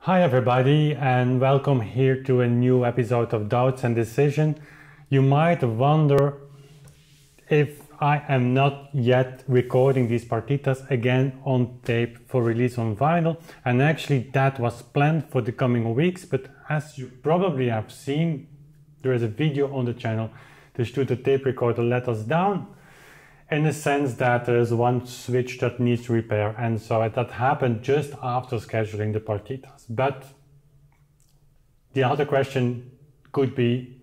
Hi everybody, and welcome here to a new episode of Doubts and Decision. You might wonder if I am not yet recording these partitas again on tape for release on vinyl, and actually that was planned for the coming weeks, but as you probably have seen, there is a video on the channel. The studio tape recorder let us down in the sense that there is one switch that needs repair, and so that happened just after scheduling the partitas. But the other question could be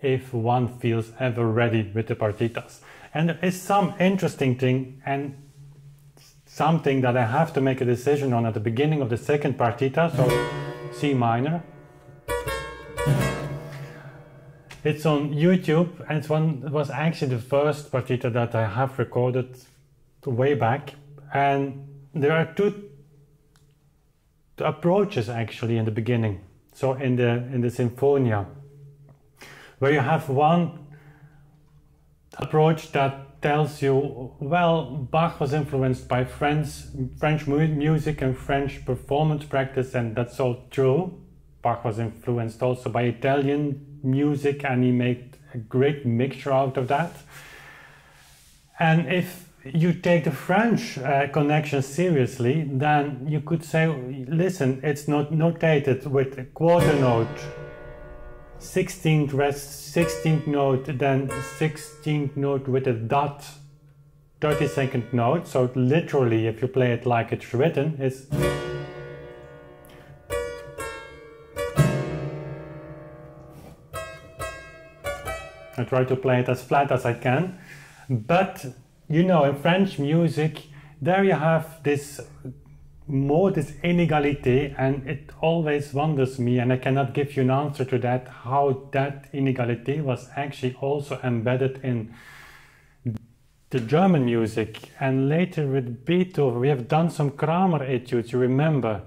if one feels ever ready with the partitas. And there is some interesting thing and something that I have to make a decision on at the beginning of the second partita, so C minor. It's on YouTube, and it was actually the first partita that I have recorded way back. And there are two approaches actually in the beginning. So in the Sinfonia, where you have one approach that tells you, well, Bach was influenced by French music and French performance practice, and that's all true. Bach was influenced also by Italian music, and he made a great mixture out of that. And if you take the French connection seriously, then you could say, listen, it's not notated with a quarter note, 16th rest, 16th note, then 16th note with a dot, 32nd note. So literally, if you play it like it's written, it's I try to play it as flat as I can, but you know, in French music, there you have this inégalité, and it always wonders me, and I cannot give you an answer to that, how that inégalité was actually also embedded in the German music. And later with Beethoven, we have done some Kramer etudes, you remember,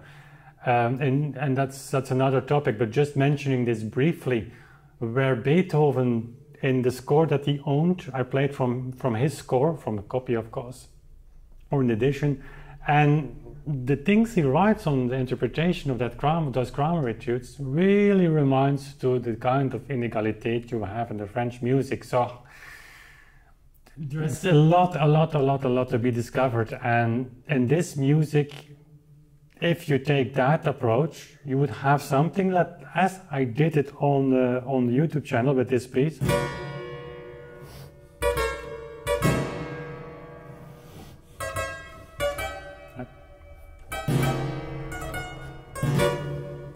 and that's another topic, but just mentioning this briefly, where Beethoven, in the score that he owned, I played from his score, from a copy of course, or an edition, and the things he writes on the interpretation of those Kramer etudes really reminds to the kind of inégalité you have in the French music. So there's a lot to be discovered, and in this music, if you take that approach, you would have something that, as I did it on the YouTube channel with this piece.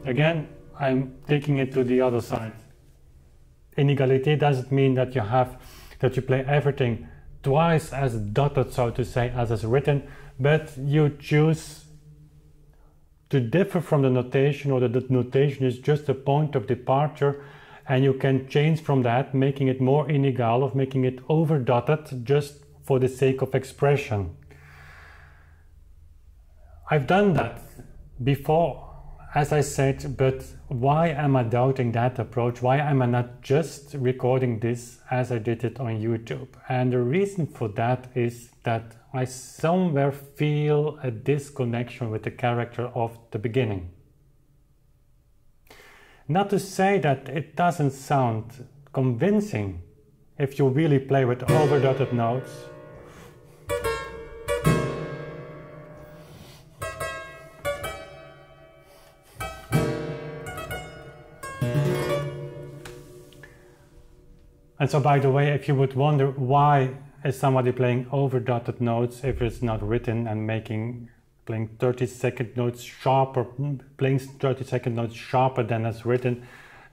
Again, I'm taking it to the other side. Inégalité doesn't mean that you play everything twice as dotted, so to say, as is written, but you choose to differ from the notation, or that the notation is just a point of departure, and you can change from that, making it more inégal, or making it overdotted just for the sake of expression. I've done that before, as I said, but why am I doubting that approach? Why am I not just recording this as I did it on YouTube? And the reason for that is that I somewhere feel a disconnection with the character of the beginning. Not to say that it doesn't sound convincing if you really play with overdotted notes. And so, by the way, if you would wonder why is somebody playing overdotted notes if it's not written, and playing 32nd notes sharper, playing 32nd notes sharper than as written,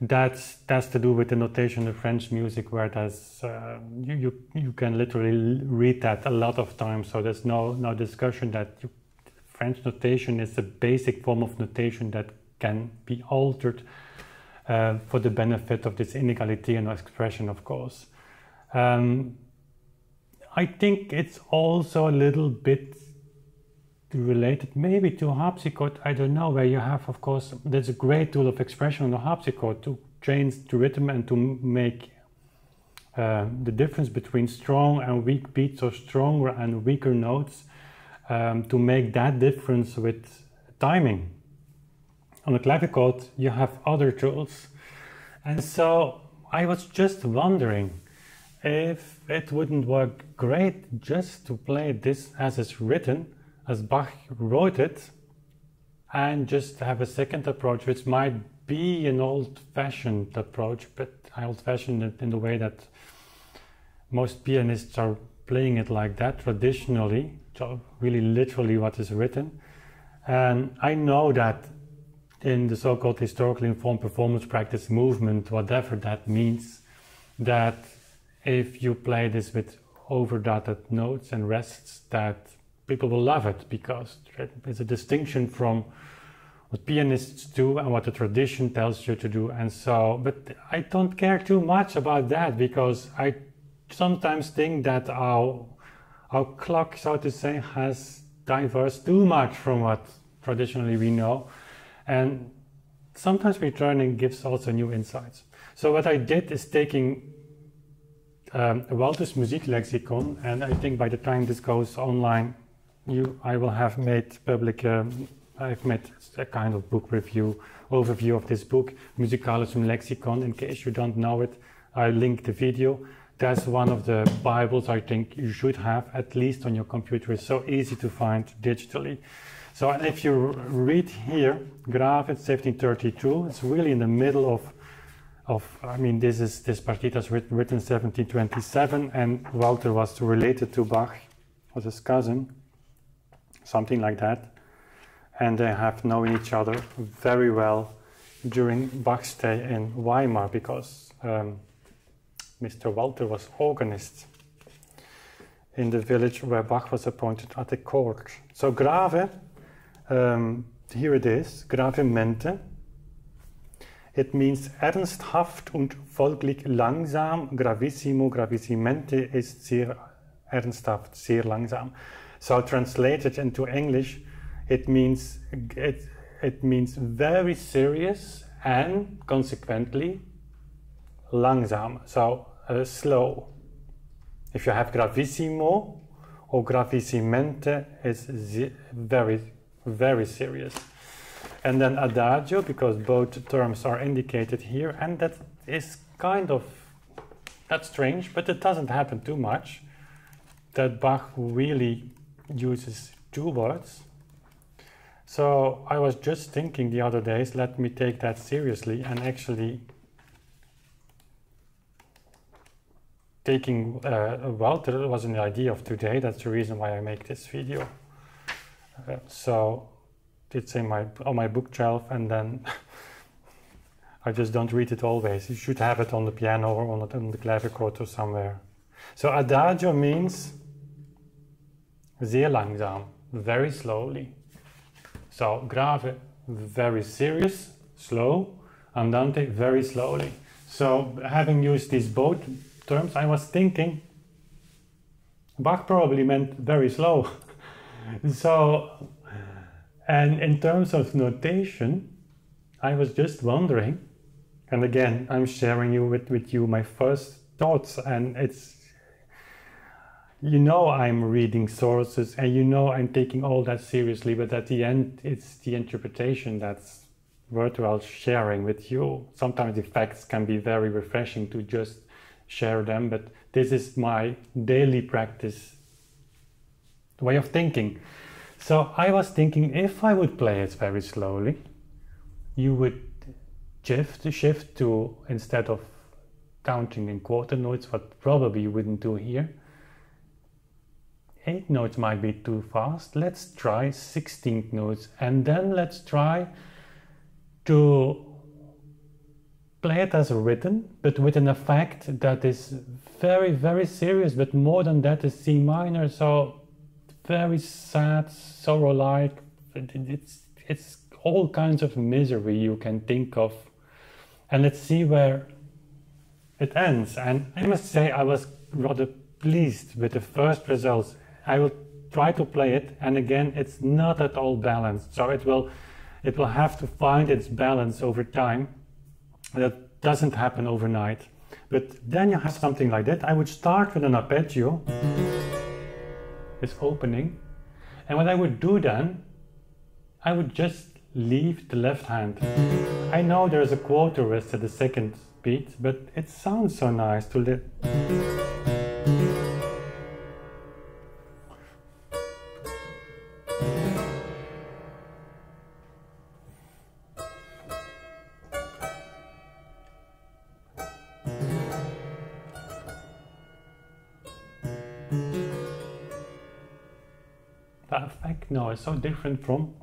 that's to do with the notation of French music, where there's you can literally read that a lot of times. So there's no discussion that French notation is a basic form of notation that can be altered for the benefit of this inégalité and expression, of course. I think it's also a little bit related maybe to harpsichord, I don't know, where you have, of course, there's a great tool of expression on the harpsichord to change the rhythm and to make the difference between strong and weak beats, or stronger and weaker notes, to make that difference with timing. on the clavichord you have other tools. And so I was just wondering if it wouldn't work great just to play this as it's written, as Bach wrote it, and just have a second approach, which might be an old-fashioned approach, but old-fashioned in the way that most pianists are playing it like that traditionally, so really literally what is written. And I know that in the so-called historically informed performance practice movement, whatever that means, that if you play this with overdotted notes and rests, that people will love it, because it's a distinction from what pianists do and what the tradition tells you to do. And so, but I don't care too much about that, because I sometimes think that our clock, so to say, has diverged too much from what traditionally we know. And sometimes returning gives also new insights. So what I did is taking Walter's Musiklexikon, and I think by the time this goes online, I will have made public, I've made a kind of book review, overview of this book, Musikalisum Lexikon. In case you don't know it, I linked the video. That's one of the Bibles I think you should have, at least on your computer. It's so easy to find digitally. So if you read here, Grave, 1732, it's really in the middle of I mean, this Partita is written 1727, and Walter was related to Bach, was his cousin, something like that. And they have known each other very well during Bach's stay in Weimar, because Mr. Walter was organist in the village where Bach was appointed at the court. So Grave, here it is, gravemente. It means ernsthaft und folglich langsam. Gravissimo, gravissimente ist sehr ernsthaft, sehr langsam. So translated into English, it means very serious and consequently langsam, so slow. If you have gravissimo or gravissimente, it's very, very serious. And then adagio, because both terms are indicated here, and that is kind of, that's strange, but it doesn't happen too much, that Bach really uses two words. So I was just thinking the other days, let me take that seriously, and actually taking Walter was an idea of today. That's the reason why I make this video. So it's in on my bookshelf, and then I just don't read it always. You should have it on the piano or on the clavichord or somewhere. So adagio means sehr langsam, very slowly. So grave, very serious, slow. Andante, very slowly. So having used these both terms, I was thinking Bach probably meant very slow. So, and in terms of notation, I was just wondering, and again, I'm sharing with you my first thoughts, and it's, you know, I'm reading sources, and you know I'm taking all that seriously, but at the end, it's the interpretation that's worthwhile sharing with you. Sometimes the facts can be very refreshing to just share them, but this is my daily practice way of thinking. So I was thinking, if I would play it very slowly, you would shift to, instead of counting in quarter notes, what probably you wouldn't do here, 8 notes might be too fast. Let's try 16th notes, and then let's try to play it as written, but with an effect that is very, very serious, but more than that is C minor, so very sad, sorrow-like. It's all kinds of misery you can think of. And let's see where it ends. And I must say I was rather pleased with the first results. I will try to play it, and again, it's not at all balanced, so it will have to find its balance over time. That doesn't happen overnight. But then you have something like that. I would start with an arpeggio, this opening, and what I would do then, I would just leave the left hand. I know there's a quarter rest at the second beat, but it sounds so nice to let. The effect now is so different from.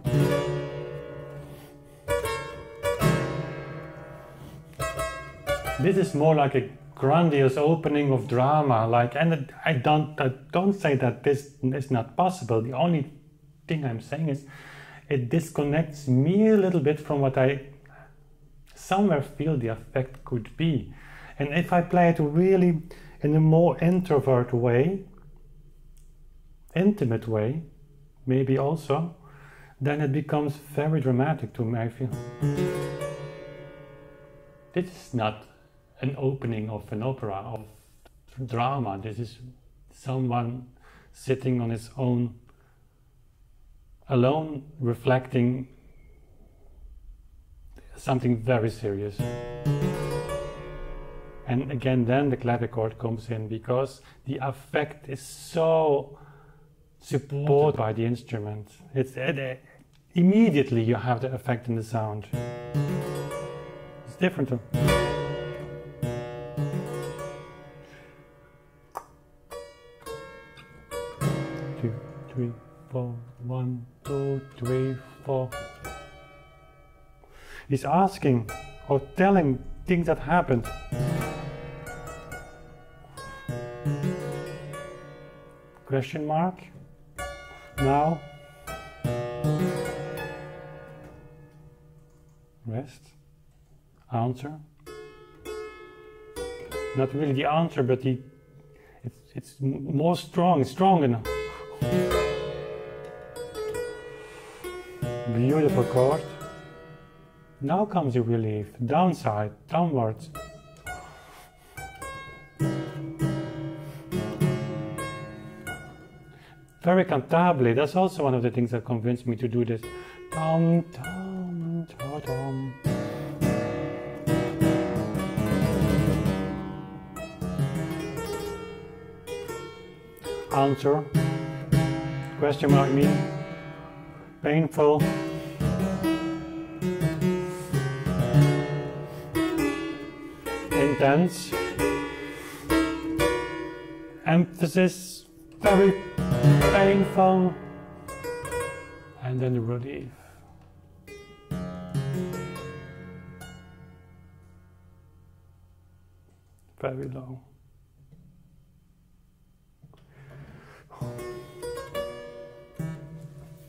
This is more like a grandiose opening of drama, and I don't say that this is not possible. The only thing I'm saying is it disconnects me a little bit from what I somewhere feel the effect could be. And if I play it really in a more introvert way, intimate way, maybe also, then it becomes very dramatic to me, I feel. This is not an opening of an opera, of drama. This is someone sitting on his own, alone, reflecting something very serious. And again, then the clavichord comes in, because the effect is so supported by the instrument. Immediately you have the effect in the sound. It's different. 2, 3, 4, 1, 2, 3, 4. He's asking or telling things that happened. Question mark. Now. Rest. Answer. Not really the answer, but it's more strong. It's strong enough. Beautiful chord. Now comes the relief. Downside, downwards. Very cantabile. That's also one of the things that convinced me to do this. Dum, dum, dum, dum. Answer. Question mark me. Painful. Intense. Emphasis. Very painful. And then the relief. Very low.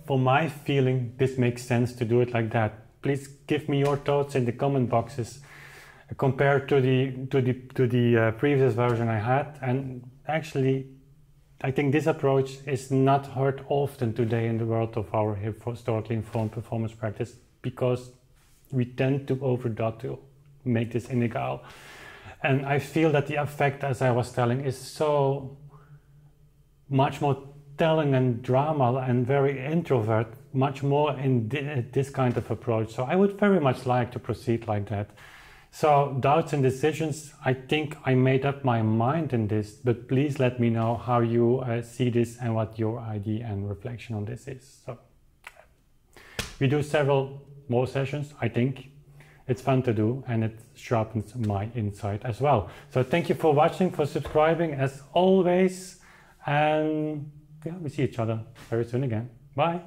For my feeling, this makes sense to do it like that. Please give me your thoughts in the comment boxes compared to the previous version I had. And actually, I think this approach is not heard often today in the world of our historically informed performance practice, because we tend to overdot to make this inegal. And I feel that the effect, as I was telling, is so much more telling and drama and very introvert, much more in this kind of approach. So I would very much like to proceed like that. So doubts and decisions, I think I made up my mind in this, but please let me know how you see this and what your idea and reflection on this is. So we do several more sessions, I think. It's fun to do, and it sharpens my insight as well. So thank you for watching, for subscribing as always, and yeah, we see each other very soon again. Bye.